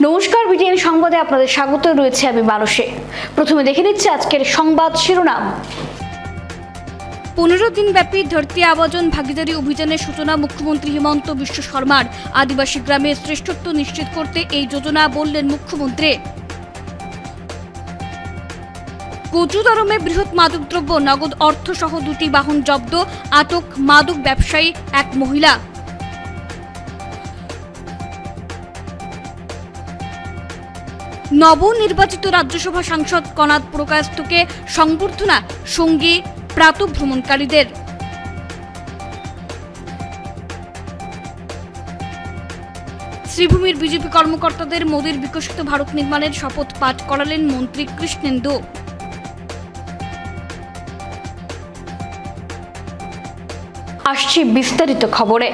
নমস্কার, বিটিএন সংবাদে আপনাদের স্বাগত রয়েছে আমি মানসী। প্রথমে দেখে নিচ্ছি আজকের সংবাদ শিরোনাম। 15 দিন ব্যাপী ধরতি আবাজন ভাগিদারি অভিযানের সূচনা মুখ্যমন্ত্রী হিমন্ত বিশ্ব শর্মার। আদিবাসী গ্রামের শ্রেষ্ঠত্ব নিশ্চিত করতে এই যোজনা বললেন মুখ্যমন্ত্রী। কচুদরমে বৃহৎ মাদকদ্রব্য, নগদ অর্থ সহ 2টি বাহন জব্দ, আটক মাদক ব্যবসায়ী এক মহিলা। নবনির্বাচিত রাজ্যসভা সাংসদ কনাদ পুরকায়স্থকে সংবর্ধনা, সঙ্গী প্রাতঃভ্রমণকারীদের। শ্রীভূমির বিজেপি কর্মকর্তাদের মোদীর বিকশিত ভারত নির্মাণের শপথ পাঠ করালেন মন্ত্রী কৃষ্ণেন্দু। আসছি বিস্তারিত খবরে।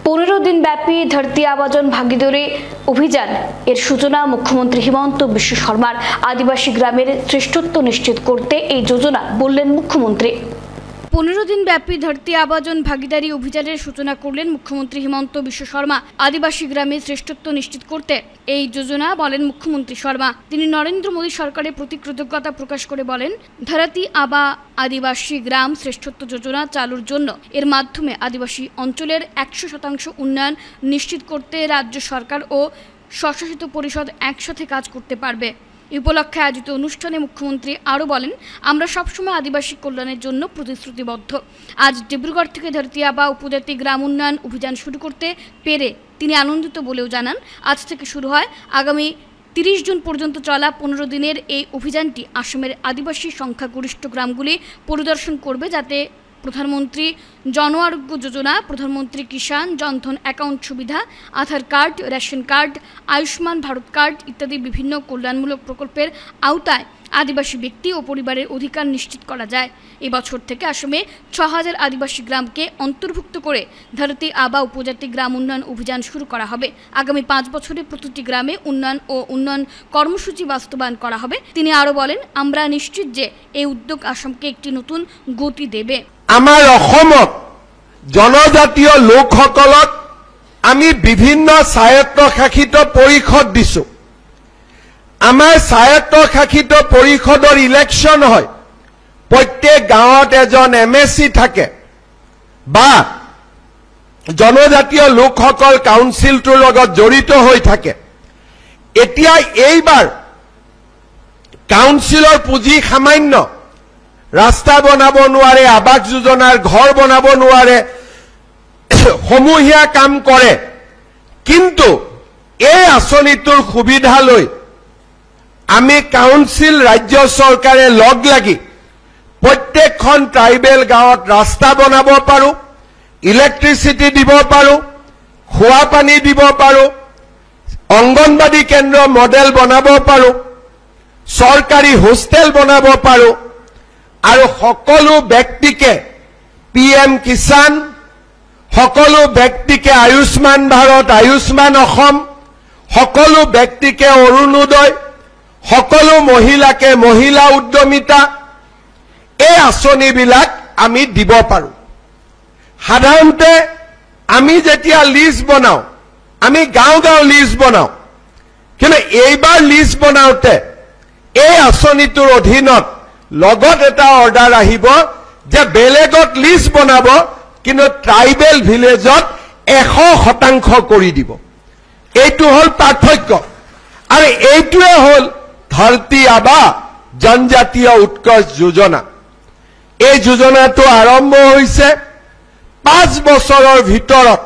15 দিন ব্যাপী ধরতি আবাজন ভাগিদারি অভিযান এর সূচনা মুখ্যমন্ত্রী হিমন্ত বিশ্ব শর্মার। আদিবাসী গ্রামের শ্রেষ্ঠত্ব নিশ্চিত করতে এই যোজনা বললেন মুখ্যমন্ত্রী। 15 দিন ব্যাপী ধরতি আবাজন ভাগিদারি অভিযানের সূচনা করলেন মুখ্যমন্ত্রী হিমন্ত বিশ্ব শর্মা। আদিবাসী গ্রামের শ্রেষ্ঠত্ব নিশ্চিত করতে এই যোজনা বলেন মুখ্যমন্ত্রী শর্মা। তিনি নরেন্দ্র মোদী সরকারের প্রতি কৃতজ্ঞতা প্রকাশ করে বলেন, ধরতি আবা আদিবাসী গ্রাম শ্রেষ্ঠত্ব যোজনা চালুর জন্য এর মাধ্যমে আদিবাসী অঞ্চলের 100% উন্নয়ন নিশ্চিত করতে রাজ্য সরকার ও স্বশাসিত পরিষদ একসাথে কাজ করতে পারবে। এই উপলক্ষে আয়োজিত অনুষ্ঠানে মুখ্যমন্ত্রী আরও বলেন, আমরা সবসময় আদিবাসী কল্যাণের জন্য প্রতিশ্রুতিবদ্ধ। আজ ডিব্রুগড় থেকে ধরতি আবা উপজাতি গ্রাম উন্নয়ন অভিযান শুরু করতে পেরে তিনি আনন্দিত বলেও জানান। আজ থেকে শুরু হয় আগামী 30 জুন পর্যন্ত চলা 15 দিনের এই অভিযানটি আসামের আদিবাসী সংখ্যাগরিষ্ঠ গ্রামগুলি পরিদর্শন করবে, যাতে প্রধানমন্ত্রী জন আরোগ্য যোজনা, প্রধানমন্ত্রী কিষাণ জনধন অ্যাকাউন্ট সুবিধা, Aadhaar card, ration card, Ayushman Bharat card ইত্যাদি বিভিন্ন কল্যাণমূলক প্রকল্পের আওতায় আদিবাসী ব্যক্তি ও পরিবারের অধিকার নিশ্চিত করা যায়। এবছর থেকে আসামে 6000 আদিবাসী গ্রামকে অন্তর্ভুক্ত করে ধরতি আবা উপজাতি গ্রাম উন্নয়ন অভিযান শুরু করা হবে। আগামী 5 বছরে প্রতিটি গ্রামে উন্নয়ন কর্মসূচি বাস্তবায়ন করা হবে। তিনি আরও বলেন, আমরা নিশ্চিত যে এই উদ্যোগ আসামকে একটি নতুন গতি দেবে। আমাৰ অসমত জনজাতীয় লোকসকলক আমি বিভিন্ন স্বায়ত্তশাসিত পৰিষদ দিছো। আমাৰ স্বায়ত্তশাসিত পৰিষদৰ ইলেকশ্যন হয়, প্ৰত্যেক গাঁৱত এজন MSC থাকে বা জনজাতীয় লোকসকল কাউন্সিলটোৰ লগত জড়িত হৈ থাকে। এতিয়া এইবাৰ কাউন্সিলৰ পুঁজি সামান্য, ৰাস্তা বনাব নোৱাৰে, আৱাস যোজনাৰ ঘৰ বনাব নোৱাৰে, সমূহীয়া কাম কৰে। কিন্তু এই আঁচনিটোৰ সুবিধা লৈ আমি কাউন্সিল ৰাজ্য চৰকাৰে লগ লাগি প্ৰত্যেকখন ট্ৰাইবেল গাঁৱত ৰাস্তা বনাব পাৰোঁ, ইলেক্ট্ৰিচিটি দিব পাৰোঁ, খোৱা পানী দিব পাৰোঁ, অংগনবাদী কেন্দ্ৰ মডেল বনাব পাৰোঁ, চৰকাৰী হোষ্টেল বনাব পাৰোঁ আৰু সকলো ব্যক্তিকে PM কিষাণ, সকলো ব্যক্তিকে আয়ুষ্মান ভাৰত, আয়ুষ্মান অসম, সকলো ব্যক্তিকে অৰুণোদয়, সকলো মহিলাকে মহিলা উদ্যমিতা, এই আঁচনিবিলাক আমি দিব পাৰোঁ। সাধাৰণতে আমি যেতিয়া লিষ্ট বনাওঁ, আমি গাঁও গাঁও লিষ্ট বনাওঁ, কিন্তু এইবাৰ লিষ্ট বনাওঁতে এই আঁচনিটোৰ অধীনত লগত এটা অৰ্ডাৰ আহিব যে বেলেগত লিষ্ট বনাব, কিন্তু ট্ৰাইবেল ভিলেজত 100% কৰি দিব। এইটো হ'ল পাৰ্থক্য, আৰু এইটোৱে হ'ল ধৰতি আবা জনজাতীয় উৎকৰ্ষ যোজনা। এই যোজনাটো আৰম্ভ হৈছে 5 বছৰৰ ভিতৰত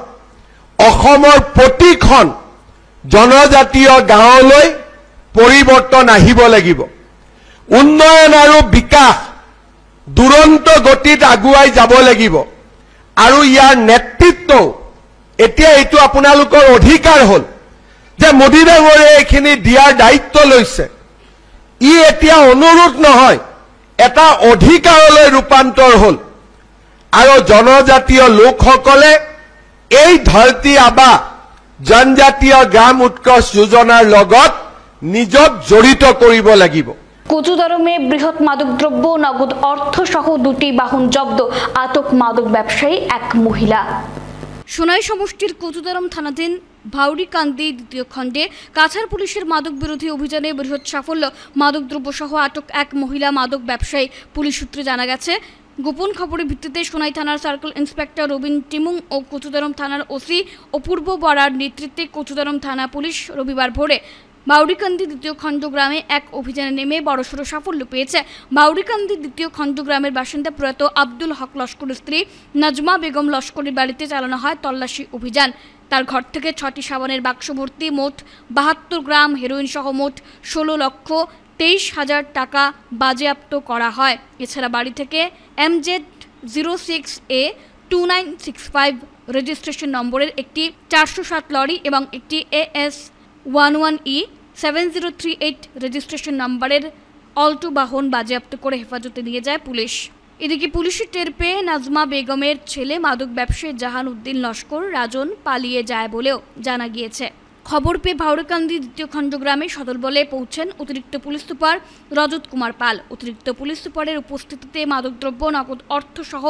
অসমৰ প্ৰতিখন জনজাতীয় গাঁৱলৈ পৰিৱৰ্তন আহিব লাগিব। উন্নয়ন আৰু বিকাশ দুৰন্ত গতিত আগুৱাই যাব লাগিব, আৰু ইয়াৰ নেতৃত্ব এতিয়া এইটো আপোনালোকৰ অধিকাৰ হ'ল যে মোদী ডাঙৰে এইখিনি দিয়াৰ দায়িত্ব লৈছে। ই এতিয়া অনুৰোধ নহয়, এটা অধিকাৰলৈ ৰূপান্তৰ হ'ল, আৰু জনজাতীয় লোকসকলে এই ধৰতি আবা জনজাতীয় গ্ৰাম উৎকৰ্ষ যোজনাৰ লগত নিজক জড়িত কৰিব লাগিব। কচুদরমে বৃহৎ মাদকদ্রব্য, নগদ অর্থ সহ 2টি বাহন জব্দ, আটক মাদক ব্যবসায়ী এক মহিলা। সোনাই সমষ্টির কচুদরম থানাধীন ভাউরিকান্দি দ্বিতীয় খণ্ডে কাছাড় পুলিশের মাদক বিরোধী অভিযানে বৃহৎ সাফল্য, মাদকদ্রব্য সহ আটক এক মহিলা মাদক ব্যবসায়ী। পুলিশ সূত্রে জানা গেছে, গোপন খবরের ভিত্তিতে সোনাই থানার সার্কেল ইন্সপেক্টর রবিন টিমুং ও কচুদরম থানার ওসি অপূর্ব বরার নেতৃত্বে কচুদরম থানা পুলিশ রবিবার ভোরে বাউরিকান্দি দ্বিতীয় খণ্ড গ্রামে এক অভিযানে নেমে বড়সড় সাফল্য পেয়েছে। বাউরিকান্দি দ্বিতীয় খণ্ড গ্রামের বাসিন্দা প্রয়াত আব্দুল হক লস্করের স্ত্রী নাজমা বেগম লস্করের বাড়িতে চালানো হয় তল্লাশি অভিযান। তার ঘর থেকে 6টি সাবানের বাক্স ভর্তি মোট 72 গ্রাম হেরোইন সহ মোট 16,23,000 টাকা বাজেয়াপ্ত করা হয়। এছাড়া বাড়ি থেকে MZ06A2965 রেজিস্ট্রেশন নম্বরের একটি 407 লরি এবং একটি AS11E 7038 রেজিস্ট্রেশন নম্বরের অল্টো বাহন বাজেয়াপ্ত করে হেফাজতে নিয়ে যায় পুলিশ। এদিকে পুলিশের টের পেয়ে নাজমা বেগমের ছেলে মাদক ব্যবসায়ী জাহান উদ্দিন লস্কর রাজন পালিয়ে যায় বলেও জানা গিয়েছে। খবর পেয়ে ভাউরিকান্দি দ্বিতীয় খণ্ড গ্রামে সদল বলে পৌঁছেন অতিরিক্ত পুলিশ সুপার রজত কুমার পাল। অতিরিক্ত পুলিশ সুপারের উপস্থিতিতে মাদকদ্রব্য, নগদ অর্থ সহ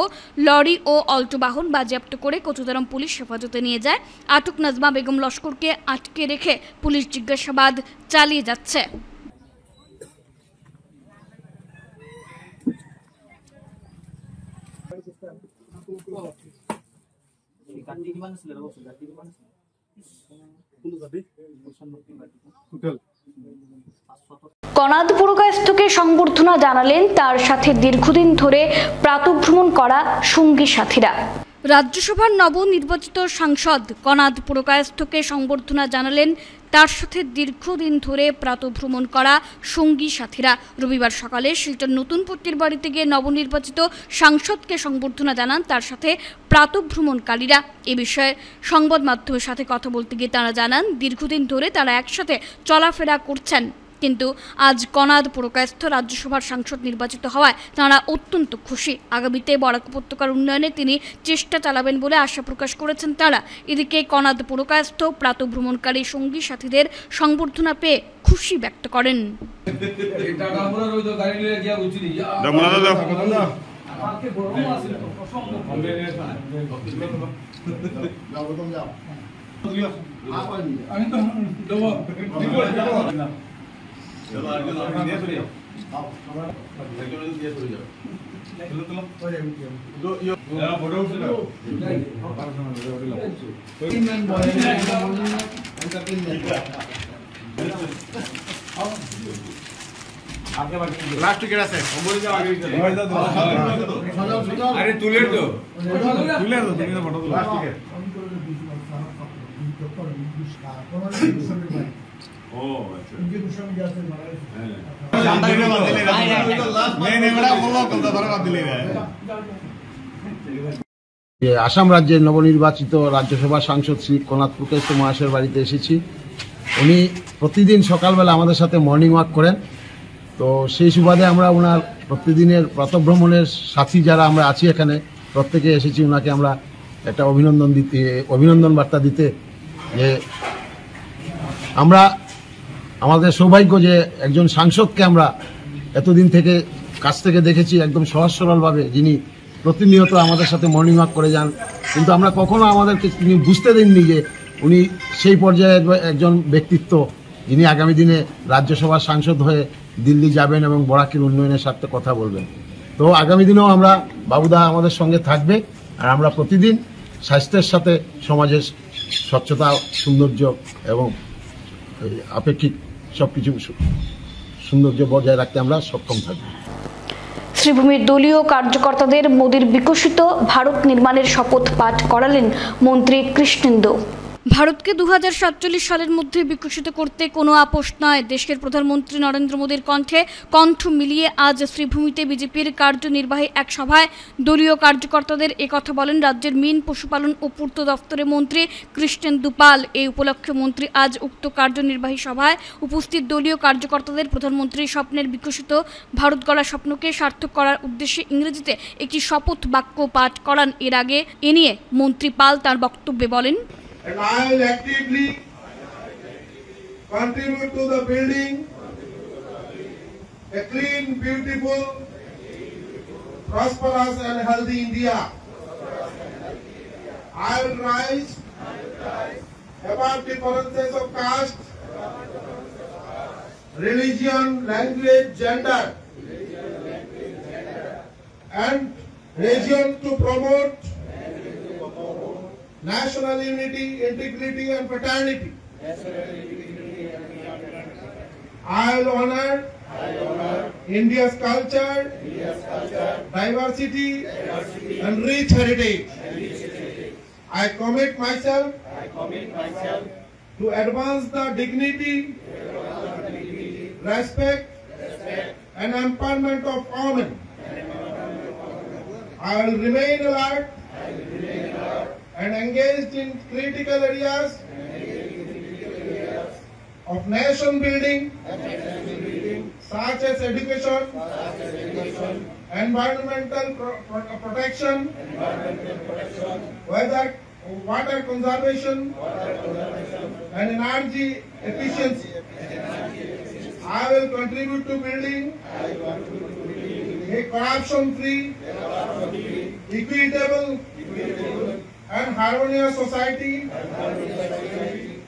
লরি ও অল্টো বাহন বাজেয়াপ্ত করে কচুদরম পুলিশ হেফাজতে নিয়ে যায়। আটক নাজমা বেগম লস্করকে আটকে রেখে পুলিশ জিজ্ঞাসাবাদ চালিয়ে যাচ্ছে। কনাদ পুরকায়স্থকে সংবর্ধনা জানালেন তার সাথে দীর্ঘদিন ধরে প্রাতঃভ্রমণ করা সঙ্গী সাথীরা। রাজ্যসভার নবনির্বাচিত সাংসদ কনাদ পুরকায়স্থকে সংবর্ধনা জানালেন তার সাথে দীর্ঘদিন ধরে প্রাতঃভ্রমণ করা সঙ্গী সাথীরা। রবিবার সকালে শিলচর নতুন পট্টির বাড়িতে গিয়ে নবনির্বাচিত সাংসদকে সংবর্ধনা জানান তার সাথে প্রাতঃভ্রমণকারীরা। এ বিষয়ে সংবাদ মাধ্যমের সাথে কথা বলতে গিয়ে তারা জানান, দীর্ঘদিন ধরে তারা একসাথে চলাফেরা করছেন, কিন্তু আজ কনাদ পুরকায়স্থ রাজ্যসভার সাংসদ নির্বাচিত হওয়ায় তাঁরা অত্যন্ত খুশি। আগামীতে বরাক উপত্যকার উন্নয়নে তিনি চেষ্টা চালাবেন বলে আশা প্রকাশ করেছেন তারা। এদিকে কনাদ পুরকায়স্থ প্রাতঃভ্রমণকারী সঙ্গী সাথীদের সংবর্ধনা পেয়ে খুশি ব্যক্ত করেন। লাস্ট টিকেট আছে আরে তুলে তো তুমি তো ফটো লাস্ট টিকেট ও আচ্ছা ইনকে দুশম যাচ্ছে মারা আসাম রাজ্যের নবনির্বাচিত রাজ্যসভা সাংসদ শ্রী কনাদ পুরকায়স্থ মহাশয়ের বাড়িতে এসেছি। উনি প্রতিদিন সকালবেলা আমাদের সাথে মর্নিং ওয়াক করেন, তো সেই সুবাদে আমরা ওনার প্রতিদিনের প্রাতঃভ্রমণের সাথী যারা আমরা আছি এখানে প্রত্যেকে এসেছি ওনাকে আমরা একটা অভিনন্দন বার্তা দিতে, যে আমরা আমাদের সৌভাগ্য যে একজন সাংসদকে আমরা এতদিন থেকে কাছ থেকে দেখেছি, একদম সহজ সরলভাবে যিনি প্রতিনিয়ত আমাদের সাথে মর্নিং ওয়াক করে যান, কিন্তু আমরা কখনো আমাদেরকে তিনি বুঝতে দেননি যে উনি সেই পর্যায়ে একজন ব্যক্তিত্ব যিনি আগামী দিনে রাজ্যসভার সাংসদ হয়ে দিল্লি যাবেন এবং বরাকের উন্নয়নের স্বার্থে কথা বলবেন। তো আগামী দিনেও আমরা বাবুদা আমাদের সঙ্গে থাকবে, আর আমরা প্রতিদিন স্বাস্থ্যের সাথে সমাজের স্বচ্ছতা, সৌন্দর্য এবং আপেক্ষিক সবকিছু সৌন্দর্য বজায় রাখতে আমরা সক্ষম থাকব। শ্রীভূমির দলীয় কার্যকর্তাদের মোদির বিকশিত ভারত নির্মাণের শপথ পাঠ করালেন মন্ত্রী কৃষ্ণেন্দু। ভারতকে 2047 সালের মধ্যে বিকশিত করতে কোনো আপোষ নয়। দেশের প্রধানমন্ত্রী নরেন্দ্র মোদীর কণ্ঠে কণ্ঠ মিলিয়ে আজ শ্রীভূমিতে বিজেপির কার্যনির্বাহী এক সভায় দলীয় কার্যকর্তাদের একথা বলেন রাজ্যের মীন, পশুপালন ও পূর্ত দফতরের মন্ত্রী কৃষ্ণেন্দু পাল। এই উপলক্ষে মন্ত্রী আজ উক্ত কার্যনির্বাহী সভায় উপস্থিত দলীয় কার্যকর্তাদের প্রধানমন্ত্রীর স্বপ্নের বিকশিত ভারত গড়ার স্বপ্নকে সার্থক করার উদ্দেশ্যে ইংরেজিতে একটি শপথ বাক্য পাঠ করান। এর আগে এ নিয়ে মন্ত্রী পাল তার বক্তব্যে বলেন, And I will actively contribute to the building a clean, beautiful, prosperous and healthy India. I will rise above differences of caste, religion, language, gender, and region to promote national unity, integrity, and fraternity. I will honor India's culture, diversity, and rich heritage. I commit myself to advance the dignity, respect, and empowerment of women. I will remain alert and engaged in critical areas of nation building, such as education, environmental protection, water conservation, and energy efficiency. I will contribute to building a corruption-free, equitable, and harmonious society.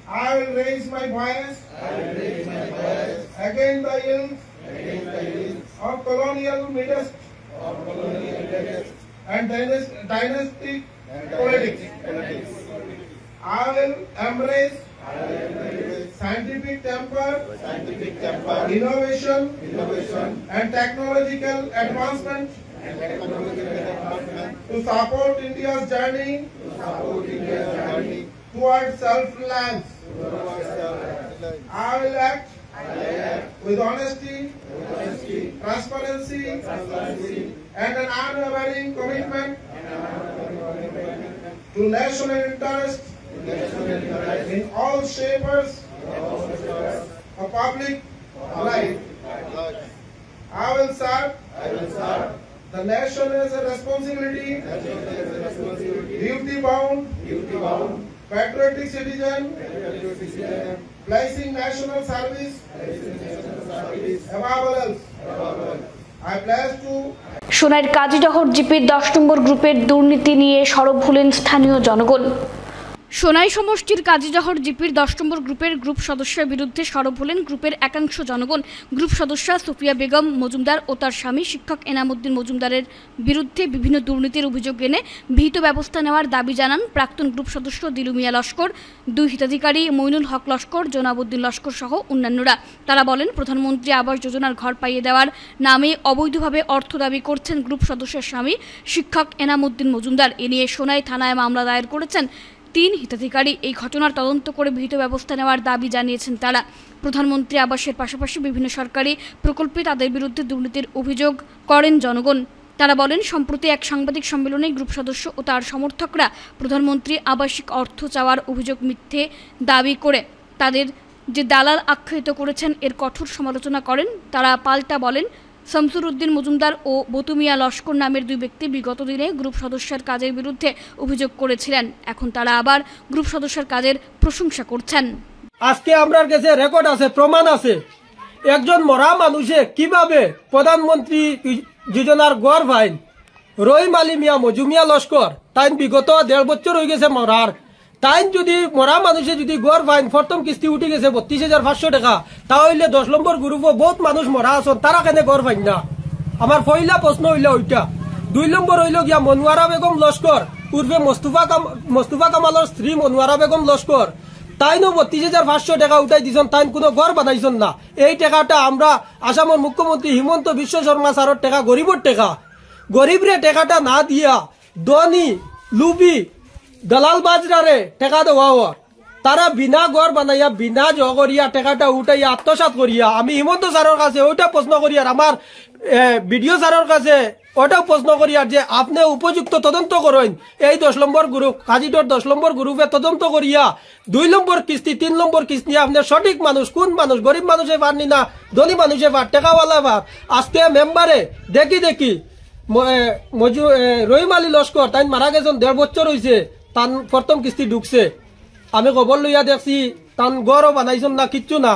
I will raise my voice against the ills of colonial mistrust and dynastic politics. I will embrace scientific temper, innovation, and technological advancement to support India's journey towards self-reliance. I will act with honesty, transparency, and an unwavering commitment to national interest in all shapers of public life. I will serve the nation as a responsibility, duty-bound, patriotic citizen, placing national service above all else. I pledge to সোনাইয়ের কাজীডহর জিপির 10 নম্বর গ্রুপের দুর্নীতি নিয়ে সরব হলেন স্থানীয় জনগণ। সোনাই সমষ্টির কাজীডহর জিপির 10 নম্বর গ্রুপের গ্রুপ সদস্যের বিরুদ্ধে সরব হলেন গ্রুপের একাংশ জনগণ। গ্রুপ সদস্য সুফিয়া বেগম মজুমদার ও তার স্বামী শিক্ষক এনামুদ্দিন মজুমদারের বিরুদ্ধে বিভিন্ন দুর্নীতির অভিযোগ এনে বিহিত ব্যবস্থা নেওয়ার দাবি জানান প্রাক্তন গ্রুপ সদস্য দিলু মিয়া লস্কর, 2 হিতাধিকারী মইনুল হক লস্কর, জনাবুদ্দিন লস্কর সহ অন্যান্যরা। তারা বলেন, প্রধানমন্ত্রী আবাস যোজনার ঘর পাইয়ে দেওয়ার নামে অবৈধভাবে অর্থ দাবি করছেন গ্রুপ সদস্যের স্বামী শিক্ষক এনামুদ্দিন মজুমদার। এ নিয়ে সোনাই থানায় মামলা দায়ের করেছেন 3 হিতাধিকারী। এই ঘটনার তদন্ত করে বিহিত ব্যবস্থা নেওয়ার দাবি জানিয়েছেন তারা। প্রধানমন্ত্রী আবাসের পাশাপাশি বিভিন্ন সরকারি প্রকল্পে তাদের বিরুদ্ধে দুর্নীতির অভিযোগ করেন জনগণ। তারা বলেন, সম্প্রতি এক সাংবাদিক সম্মেলনে গ্রুপ সদস্য ও তার সমর্থকরা প্রধানমন্ত্রী আবাসিক অর্থ চাওয়ার অভিযোগ মিথ্যে দাবি করে তাদের যে দালাল আখ্যায়িত করেছেন এর কঠোর সমালোচনা করেন। তারা পাল্টা বলেন, শামসুর উদ্দিন মজুমদার ও বতুমিয়া লস্কর নামের 2 ব্যক্তি বিগত দিনে গ্রুপ সদস্যের কাজের বিরুদ্ধে অভিযোগ করেছিলেন। এখন তারা আবার গ্রুপ সদস্যের কাজের প্রশংসা করছেন। আজকে আমার কাছে রেকর্ড আছে, প্রমাণ আছে, একজন মরা মানুষে কিভাবে প্রধানমন্ত্রী যোজনার গড় ভাইন রহিম আলী মিয়া মজুমিয়া লস্কর তাই বিগত 1.5 বছর হয়ে গেছে মরার, তাই যদি মরা মানুষে যদি গড় ভাইন প্রথম কিস্তি উঠে গেছে 32,500 টাকা, তাহলে 10 নম্বর গ্রুপও বহুত মানুষ মরা আছেন, তারা কেন গড় ভাইন না? আমার পয়লা প্রশ্ন হইল ওইটা। 2 নম্বর হইল গিয়া মনোয়ারা বেগম লস্কর পূর্বে মোস্তফা কামালের স্ত্রী মনোয়ারা বেগম লস্কর, তাইনও 32,500 টাকা উঠাই দিছেন, তাই কোনো ঘর বানাইছেন না। এই টাকাটা আমরা আসামের মুখ্যমন্ত্রী হিমন্ত বিশ্ব শর্মা স্যারের টাকা, গরিবের টাকা, গরিবরে টাকাটা না দিয়া ধনী লুবি দলাল বাজরারে টাকা দেওয়া হওয়ার, তারা বিনা ঘর বানাইয়া বিনা জগরিয়া টাকাটা উঠাইয়া আত্মসাৎ করিয়া আমি হিমন্ত স্যারের কাছে ওইটা প্রশ্ন করিয়ার, আমার বিডিও স্যারের কাছে ওটাও প্রশ্ন করিয়ার যে আপনি উপযুক্ত তদন্ত করেন। এই 10 নম্বর গ্রুপ কাজীডর 10 নম্বর গ্রুপে তদন্ত করিয়া 2 নম্বর কিস্তি 3 নম্বর কিস্তি আপনি সঠিক মানুষ কোন মানুষ, গরিব মানুষে পারনি না ধনী মানুষে পার, টাকাওয়ালা পার। আজকে মেম্বারে দেখি রহিম আলী লস্কর তাই মারা গেছেন, 1.5 বছর হয়েছে, তান প্রথম কিস্তি ঢুকছে। আমি খবর লইয়া দেখছি তান গড়ও বানাইছেন না, কিচ্ছু না।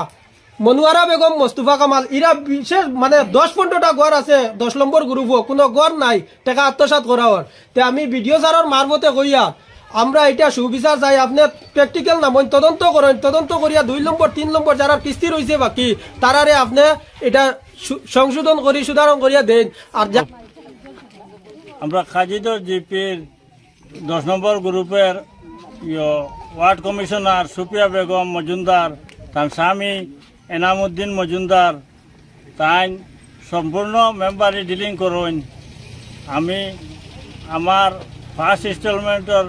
মনোয়ারা বেগম মোস্তফা কামাল ইরা বিশেষ মানে 10-15টা গড় আছে 10 নম্বর গ্রুপও, কোনো গড় নাই, টাকা আত্মসাৎ করা হর। তে আমি বিডিও স্যারের মারফতে কইয়া আমরা এটা সুবিচার চাই। আপনি প্র্যাকটিক্যাল নামন তদন্ত করেন, তদন্ত করিয়া 2 নম্বর 3 নম্বর যারা কিস্তি রয়েছে বাকি তারারে আপনি এটা সংশোধন করি সুধারণ করিয়া দেন। আর আমরা খাজিদর জিপির 10 নম্বর গ্রুপের ওয়ার্ড কমিশনার সুপিয়া বেগম মজুমদার, তার স্বামী এনামুদ্দিন মজুমদার, তাই সম্পূর্ণ মেম্বারে ডিলিং করুন। আমি আমার ফার্স্ট ইনস্টলমেন্টের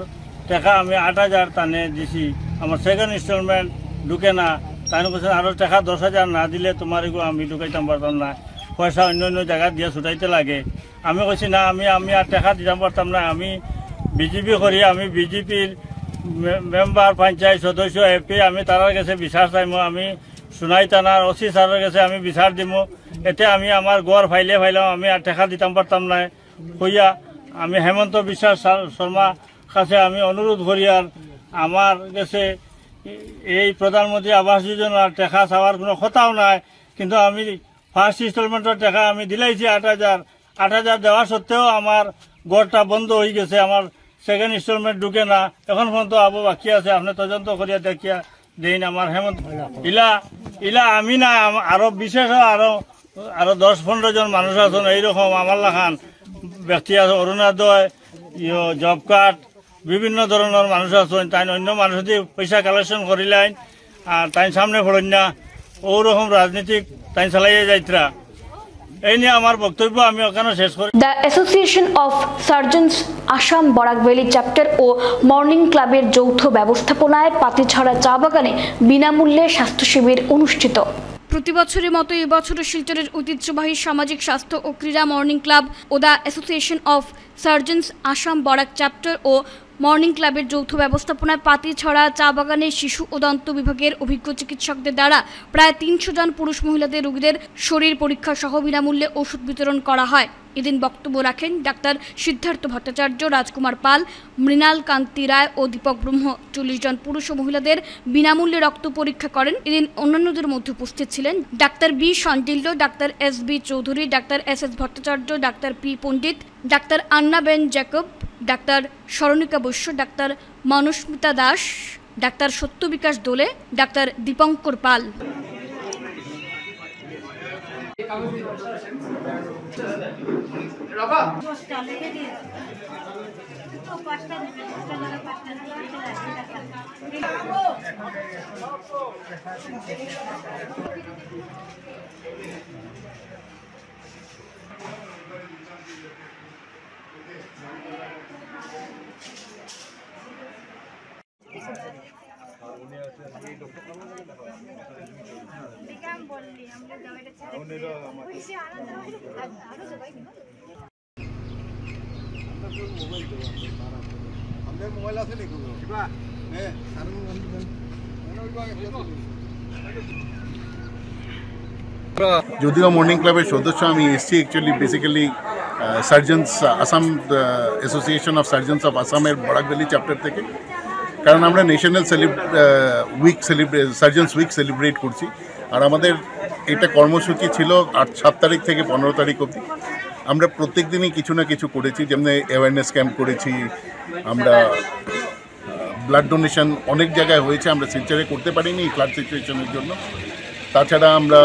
টাকা আমি 8,000 টানে দিছি, আমার সেকেন্ড ইনস্টলমেন্ট ঢুকে না। তাই বলছে আরও টাকা 10,000 না দিলে তোমার এগুলো আমি ঢুকাইতাম পারতাম না, পয়সা অন্য অন্য জায়গা দিয়ে ছুটাইতে লাগে। আমি কইছি না, আমি আর টাকা দিতাম পারতাম না, আমি বিজেপি করি, আমি বিজেপির মেম্বার পঞ্চায়েত সদস্য এপি, আমি তার কাছে বিচার চাইমো, আমি সোনাই থানার ওসি স্যারের কাছে আমি বিচার দিমো। এতে আমি আমার গড় ফাইলাম, আমি আর টাকা দিতাম পারতাম না হইয়া আমি হেমন্ত বিশ্ব শর্মা কাছে আমি অনুরোধ করি। আর আমার কাছে এই প্রধানমন্ত্রী আবাস যোজনার টাকা চাওয়ার কোনো কথাও নাই, কিন্তু আমি ফার্স্ট ইনস্টলমেন্টের টাকা আমি দিলাইছি 8,000 দেওয়া সত্ত্বেও আমার গড়টা বন্ধ হয়ে গেছে, আমার সেকেন্ড ইনস্টলমেন্ট ঢুকে না, এখন পর্যন্ত আবু বাকি আছে। আপনি তদন্ত করিয়া দেখিয়া দেন। আমার হেমন্ত ইলা আমি না, আরো বিশেষ আরো 10-15 জন মানুষ আছেন এইরকম আমার লাখান ব্যক্তি আছে, অরুণোদয়, জব কার্ড, বিভিন্ন ধরনের মানুষ আছেন। তাই অন্য মানুষ যদি পয়সা কালেকশন করিলেন আর তাই সামনে পড়েন না, ওরকম রাজনীতিক তাই চালাইয়া যাইতরা। এই নিয়ে আমার বক্তব্য আমি ওখানে শেষ করি। The association of surgeons Assam Barak valley chapter ও মর্নিং ক্লাবের যৌথ ব্যবস্থাপনায় পাতিছড়া চা বাগানে বিনামূল্যে স্বাস্থ্য শিবির অনুষ্ঠিত। প্রতি বছরের মতো এবছরও শিলচরের ঐতিহ্যবাহী সামাজিক স্বাস্থ্য ও ক্রীড়া মর্নিং ক্লাব ও the association of surgeons Assam Barak chapter ও মর্নিং ক্লাবের যৌথ ব্যবস্থাপনায় পাতিছড়া চা বাগানে শিশু ও দন্ত বিভাগের অভিজ্ঞ চিকিৎসকদের দ্বারা প্রায় 300 জন পুরুষ মহিলাদের রোগীদের শরীর পরীক্ষা সহ বিনামূল্যে ওষুধ বিতরণ করা হয়। এদিন বক্তব্য রাখেন ডাক্তার সিদ্ধার্থ ভট্টাচার্য, রাজকুমার পাল, মৃণাল কান্তি রায় ও দীপক ব্রহ্ম। 40 জন পুরুষ ও মহিলাদের বিনামূল্যে রক্ত পরীক্ষা করেন। এদিন অন্যান্যদের মধ্যে উপস্থিত ছিলেন doctor B Sandilya, doctor S B. Chowdhury, doctor S S. Bhattacharya, doctor P Pandit, doctor Annaben Jacob, doctor Smaranika Baishya, doctor Manusmita Das, doctor Satyabikash Dole, doctor Dipankar পাল। যদিও মর্নিং ক্লাবের সদস্য আমি এসছি actually basically surgeons Assam association of surgeons of আসামের বরাক ভ্যালি চ্যাপ্টার থেকে, কারণ আমরা ন্যাশনাল সার্জনস উইক সেলিব্রেট করছি। আর আমাদের এটা কর্মসূচি ছিল 7 তারিখ থেকে 15 তারিখ অবধি। আমরা প্রত্যেক দিনই কিছু না কিছু করেছি, যেমন অ্যাওয়ারনেস ক্যাম্প করেছি, আমরা ব্লাড ডোনেশন অনেক জায়গায় হয়েছে, আমরা শিলচরে করতে পারিনি ফ্লাড সিচুয়েশনের জন্য। তাছাড়া আমরা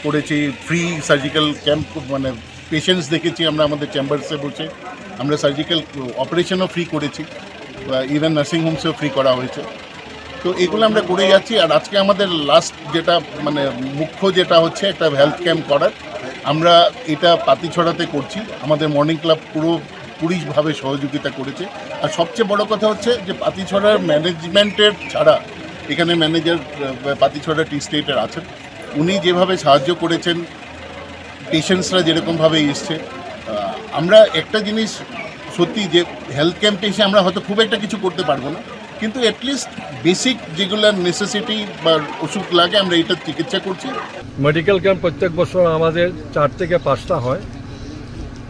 করেছি ফ্রি সার্জিক্যাল ক্যাম্প, মানে পেশেন্টস দেখেছি আমরা আমাদের চেম্বারসে বসে, আমরা সার্জিক্যাল অপারেশনও ফ্রি করেছি, ইভেন নার্সিং হোমসেও ফ্রি করা হয়েছে। তো এগুলো আমরা করে যাচ্ছি। আর আজকে আমাদের লাস্ট যেটা মানে মুখ্য যেটা হচ্ছে একটা হেলথ ক্যাম্প করার, আমরা এটা পাতিছড়াতে করছি। আমাদের মর্নিং ক্লাব পুরোপুরিভাবে সহযোগিতা করেছে। আর সবচেয়ে বড় কথা হচ্ছে যে পাতিছড়ার ম্যানেজমেন্টের ছাড়া, এখানে ম্যানেজার পাতিছড়া টি স্টেটের আছেন, উনি যেভাবে সাহায্য করেছেন, পেশেন্টসরা যেরকমভাবে এসছে, আমরা একটা জিনিস সত্যি যে হেলথ ক্যাম্পে এসে আমরা হয়তো খুব একটা কিছু করতে পারবো না, কিন্তু অ্যাটলিস্ট বেসিক যেগুলো নেসেসিটি বা ওষুধ লাগে আমরা এটা চিকিৎসা করছি। মেডিকেল ক্যাম্প প্রত্যেক বছর আমাদের 4 থেকে 5টা হয়,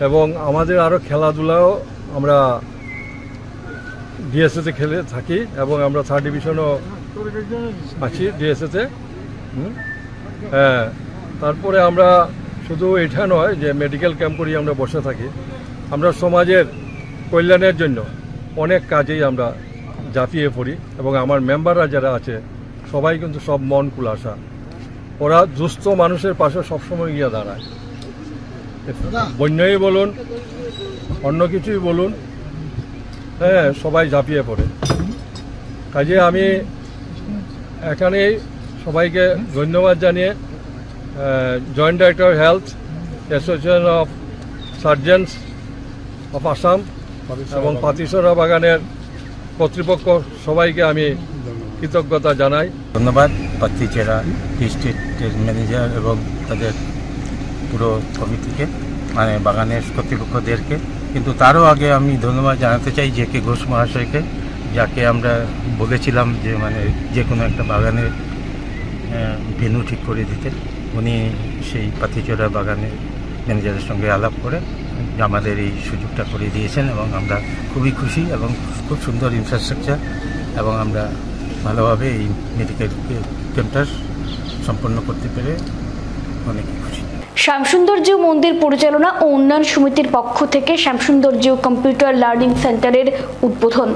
এবং আমাদের আরও খেলাধুলাও আমরা ডিএসএতে খেলে থাকি, এবং আমরা 3rd ডিভিশনও আছি ডিএসএতে। হ্যাঁ, তারপরে আমরা শুধু এটা নয় যে মেডিকেল ক্যাম্প করি আমরা বসে থাকি, আমরা সমাজের কল্যাণের জন্য অনেক কাজেই আমরা ঝাঁপিয়ে পড়ি এবং আমার মেম্বাররা যারা আছে সবাই কিন্তু সব মন খুলাসা, ওরা দুস্থ মানুষের পাশে সবসময় গিয়ে দাঁড়ায়। বন্যাই বলুন অন্য কিছুই বলুন, হ্যাঁ সবাই ঝাঁপিয়ে পড়ে। কাজে আমি এখানেই সবাইকে ধন্যবাদ জানিয়ে joint director health association of surgeons of Assam এবং পাতিসরা বাগানের কর্তৃপক্ষ সবাইকে আমি কৃতজ্ঞতা জানাই। ধন্যবাদ পাতিচেরা ডিস্ট্রিক্ট ম্যানেজার এবং তাদের পুরো কমিটিকে, মানে বাগানের কর্তৃপক্ষদেরকে। কিন্তু তারও আগে আমি ধন্যবাদ জানাতে চাই জে কে ঘোষ মহাশয়কে, যাকে আমরা বলেছিলাম যে মানে যে কোনো একটা বাগানের ভেন্যু ঠিক করে দিতে। উনি সেই পাতিচরা বাগানের ম্যানেজারের সঙ্গে আলাপ করে আমাদের এই সুযোগটা করে দিয়েছেন এবং আমরা খুবই খুশি এবং খুব সুন্দর ইনফ্রাস্ট্রাকচার এবং আমরা ভালোভাবে এই মেডিকেল ক্যাম্পটা সম্পন্ন করতে পেরে অনেক খুশি। শ্যামসুন্দরজিউ মন্দির পরিচালনা ও উন্নয়ন সমিতির পক্ষ থেকে শ্যামসুন্দরজিউ কম্পিউটার লার্নিং সেন্টারের উদ্বোধন।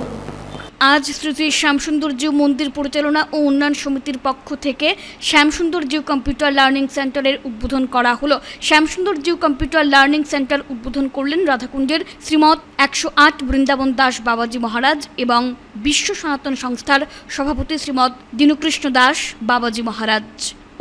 আজ শ্রী শ্রী শ্যামসুন্দরজিউ মন্দির পরিচালনা ও উন্নয়ন সমিতির পক্ষ থেকে শ্যামসুন্দরজিউ কম্পিউটার লার্নিং সেন্টারের উদ্বোধন করা হলো। শ্যামসুন্দরজিউ কম্পিউটার লার্নিং সেন্টার উদ্বোধন করলেন রাধাকুণ্ডের শ্রীমৎ 108 বৃন্দাবন দাস বাবাজি মহারাজ এবং বিশ্ব সনাতন সংস্থার সভাপতি শ্রীমৎ দীনকৃষ্ণ দাস বাবাজি মহারাজ।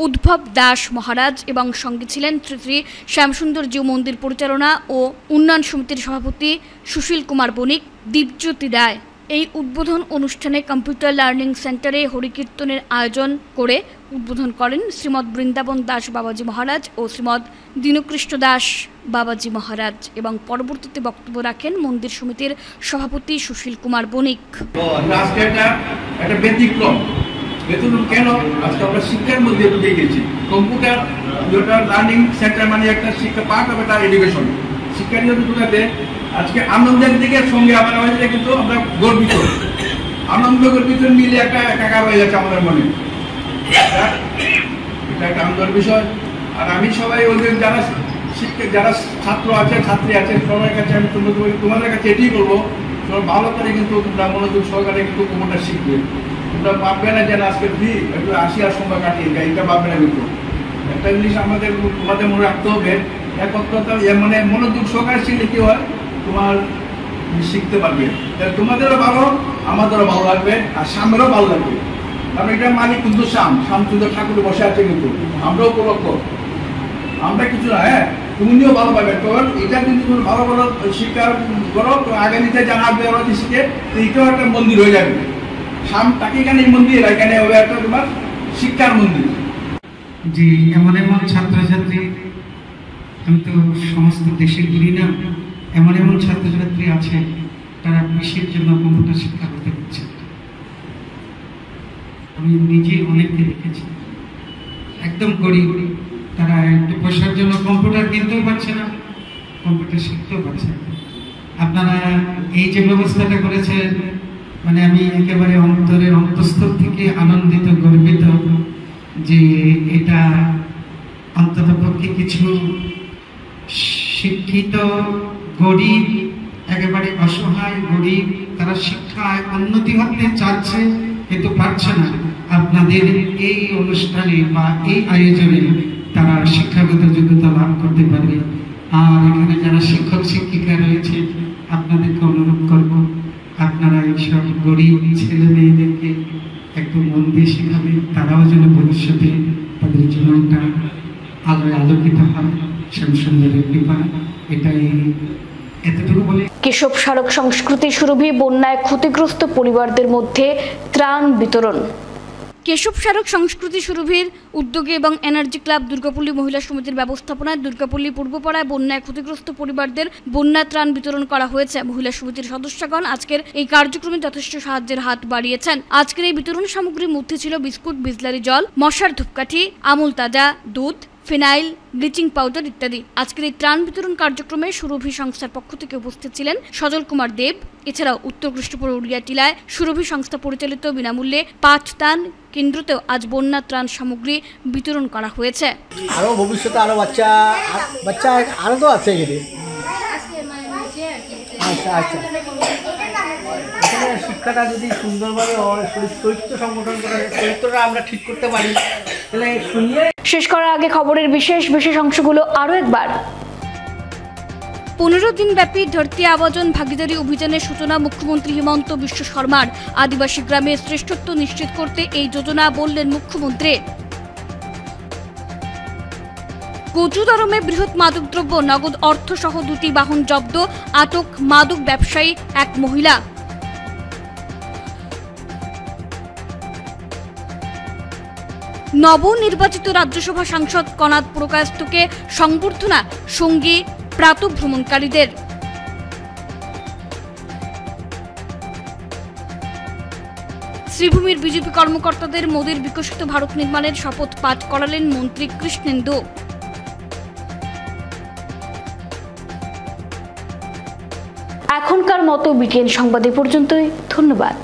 উদ্ভব দাস মহারাজ এবং সঙ্গে ছিলেন শ্রী শ্রী শ্যামসুন্দরজিউ মন্দির পরিচালনা ও উন্নয়ন সমিতির সভাপতি সুশীল কুমার বণিক, দীপজ্যোতি রায়। এই উদ্বোধন অনুষ্ঠানে কম্পিউটার লার্নিং সেন্টারে হরিকীর্তনের আয়োজন করে উদ্বোধন করেন শ্রীমৎ বৃন্দাবন দাস বাবাজি মহারাজ ও শ্রীমৎ দীনকৃষ্ণ দাস বাবাজি মহারাজ এবং পরবর্তীতে বক্তব্য রাখেন মন্দির সমিতির সভাপতি সুশীল কুমার বণিক। কেন আজকে আমরা শিক্ষার মধ্যে ঢুকে গেছি। কম্পিউটার লার্নিং সেন্টার মানে একটা শিক্ষা, পার্ট অফ একটা এডুকেশন। শিক্ষা নিয়ে ঢুকাতে আজকে আনন্দের দিকের সঙ্গে আমার হয়েছে কিন্তু আমরা গর্বিত, আনন্দ গর্বিত মিলে একটা একাকার হয়ে যাচ্ছে আমাদের মনে। এটা একটা আনন্দের বিষয়। আর আমি সবাই ওদের যারা শিক্ষক, যারা ছাত্র আছে, ছাত্রী আছে, সবার কাছে আমি তোমাদের কাছে এটাই বলবো, তোমরা ভালো করে কিন্তু তোমরা মনোযোগ সহকারে কিন্তু কম্পিউটার শিখবে। তোমরা ভাববে না যেন আজকে ফ্রি একটু 80 আর সময় কাটিয়ে যায়, এটা ভাববে না। কিন্তু একটা জিনিস আমাদের তোমাদের মনে রাখতে হবে, একত্রতা মানে মনোযোগ সহকারে শিখলে কি হয়, তোমার শিখতে পারবে, তোমাদেরও ভালো, আমাদেরও ভালো লাগবে, আর সামনেরও ভালো লাগবে। কারণ এটা মালিক কিন্তু শ্যামসুন্দর ঠাকুর বসে আছে, কিন্তু আমরাও উপলক্ষ, আমরা কিছু না। হ্যাঁ, তুমিও ভালো পাবে। কারণ এটা কিন্তু তুমি ভালো ভালো শিক্ষা করো, তো আগামীতে জানা হবে শিখে, তো এটাও একটা মন্দির হয়ে যাবে। তাকে এখানে মন্দির, এখানে হবে একটা তোমার শিক্ষার মন্দির। যে এমন এমন ছাত্রছাত্রী, আমি তো সমস্ত দেশে ঘুরি না, এমন এমন ছাত্রছাত্রী আছে তারা কৃষির জন্য কম্পিউটার শিক্ষা করতে পারছে। আমি নিজে অনেককে দেখেছি একদম গরিব, তারা একটু পয়সার জন্য কম্পিউটার কিনতেও পারছে না, কম্পিউটার শিখতেও পারছে না। আপনারা এই যে ব্যবস্থাটা করেছেন, মানে আমি একেবারে অন্তরের অন্তঃস্থল থেকে আনন্দিত, গর্বিত যে এটা অন্তত পক্ষে কিছু শিক্ষিত গরিব, একেবারে অসহায় গরিব, তারা শিক্ষায় উন্নতি হতে চাচ্ছে কিন্তু পারছে না। আপনাদের এই অনুষ্ঠানে বা এই আয়োজনে তারা শিক্ষাগত যোগ্যতা লাভ করতে পারবে। আর এখানে যারা শিক্ষক শিক্ষিকা রয়েছে, আপনাদেরকে অনুরোধ করব, আপনারা এইসব গরিব ছেলে মেয়েদেরকে একটু মন দিয়ে শেখাবেন, তারাও যেন ভবিষ্যতে তাদের জীবনটা আলোয় আলোকিত হয়। শ্যামসুন্দরের কৃপা, এটাই এতটুকু বলে। কেশব স্মারক সংস্কৃতি সুরভি বন্যায় ক্ষতিগ্রস্ত পরিবারদের মধ্যে ত্রাণ বিতরণ। কেশব স্মারক সংস্কৃতি সুরভির উদ্যোগে এবং এনার্জি ক্লাব দুর্গাপল্লী মহিলা সমিতির ব্যবস্থাপনায় দুর্গাপল্লী পূর্বপাড়ায় বন্যায় ক্ষতিগ্রস্ত পরিবারদের বন্যা ত্রাণ বিতরণ করা হয়েছে। মহিলা সমিতির সদস্যগণ আজকের এই কার্যক্রমে যথেষ্ট সাহায্যের হাত বাড়িয়েছেন। আজকের এই বিতরণ সামগ্রীর মধ্যে ছিল বিস্কুট, বিজলারি জল, মশার ধূপকাঠি, আমুল তাজা দুধ, ফিনাইল, ব্লিচিং পাউডার ইত্যাদি। আজকের এই ত্রাণ বিতরণ কার্যক্রমে সুরভি সংস্থার পক্ষ থেকে উপস্থিত ছিলেন সজল কুমার দেব। এছাড়াও উত্তর কৃষ্ণপুর উড়িয়া টিলায় সুরভি সংস্থা পরিচালিত বিনামূল্যে 5 ত্রাণ কেন্দ্রতেও আজ বন্যা ত্রাণ সামগ্রী বিতরণ করা হয়েছে। আরো ভবিষ্যতে আরো বাচ্চা আরো তো আছে এখানে। আচ্ছা আচ্ছা এখানে শিক্ষাটা যদি সুন্দরভাবে হয়, চরিত্র সংগঠন করে চরিত্রটা আমরা ঠিক করতে পারি তাহলে শুনিয়ে। শেষ করার আগে খবরের বিশেষ অংশগুলো আরও একবার। 15 দিন ব্যাপী ধরতি আবাজন ভাগিদারি অভিযানের সূচনা মুখ্যমন্ত্রী হিমন্ত বিশ্ব শর্মার। আদিবাসী গ্রামের শ্রেষ্ঠত্ব নিশ্চিত করতে এই যোজনা বললেন মুখ্যমন্ত্রী। কচুদরমে বৃহৎ মাদকদ্রব্য, নগদ অর্থ সহ 2টি বাহন জব্দ, আটক মাদক ব্যবসায়ী এক মহিলা। নবনির্বাচিত রাজ্যসভা সাংসদ কনাদ পুরকায়স্থকে সংবর্ধনা, সঙ্গী প্রাতঃভ্রমণকারীদের। শ্রীভূমির বিজেপি কর্মকর্তাদের মোদীর বিকশিত ভারত নির্মাণের শপথ পাঠ করালেন মন্ত্রী কৃষ্ণেন্দু। এখনকার মতো বিটিএন সংবাদ এ পর্যন্তই। ধন্যবাদ।